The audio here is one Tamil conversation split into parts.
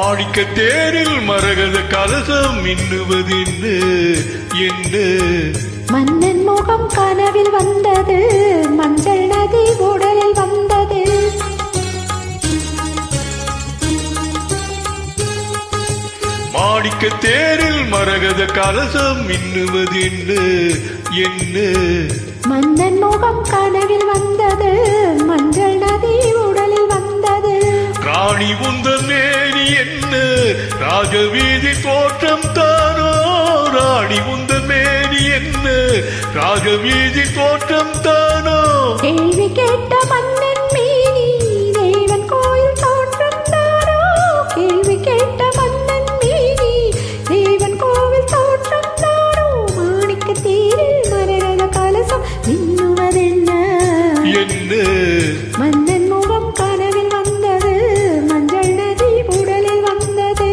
மாணிக்க தேரில் மரகத கலசம் மின்னுவதென்று என்ன மன்னன் முகம் கனவில் வந்தது, மஞ்சள் நதி உடலில் வந்தது. மாணிக்க தேரில் மரகத கலசம் மின்னுவதென்று என்ன மன்னன் முகம் கனவில் வந்தது, மஞ்சள் நதி உடலில் வந்தது. ராணி உந்தன் மேனி என்ன ராஜவீதி தோற்றம் தானோ ராணி உந்தன் மேனி என்ன ராஜவீதி தோற்றம் தானோ கேள்வி கேட்ட மன்னன் மேனி தேவன் கோயில் தோற்றம் தானோ கேள்வி கேட்ட மன்னன் மேனி தேவன் கோவில் தோற்றம் தானோ மாணிக்க தேரில் மரகத கலசம் மின்னுவதென்ன என்ன மன்னன் முகம் கனவில் வந்தது, மஞ்சள் நதி உடலில் வந்தது.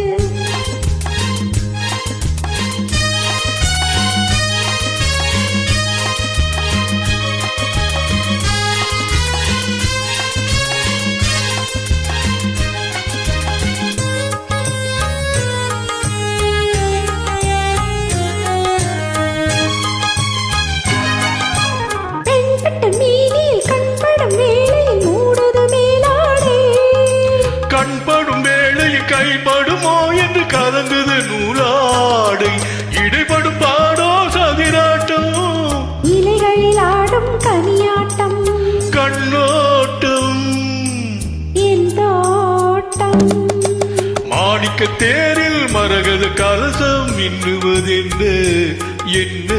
கண்படும் வேளையில் கைப்படுமோ என்று கலந்தது நூலாடை இடைப்படும் பாடோ சதிராட்டம் இலைகளில் ஆடும் கனியாட்டம் கண்ணோட்டம் என் தோட்டம். மாணிக்க தேரில் மரகத கலசம் மின்னுவதென்று என்ன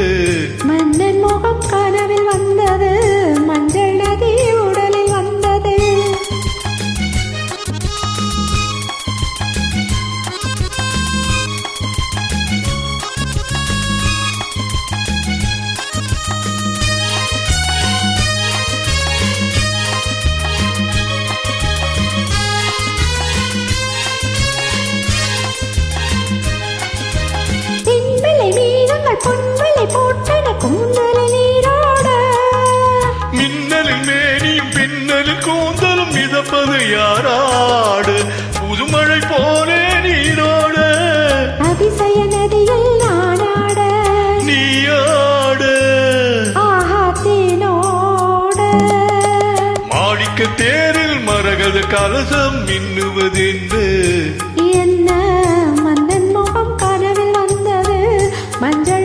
மன்னன் முகம் கனவில் வந்தது, மஞ்சள் நதி உடலில் வந்தது. பொன்மலை போட்டன கூந்தல நீரோட மின்னலில் மேனியும் பின்னலில் கூந்தலும் மிதப்பது யாராடு புதுமழை போலே நீரோட அதிசய நதியில் நானாட நீயாடு ஆஹா தேனோட மாணிக்க தேரில் மரகத கலசம் மின்னுவதென்று என்ன மன்னன் முகம் கனவில் வந்தது, மஞ்சள்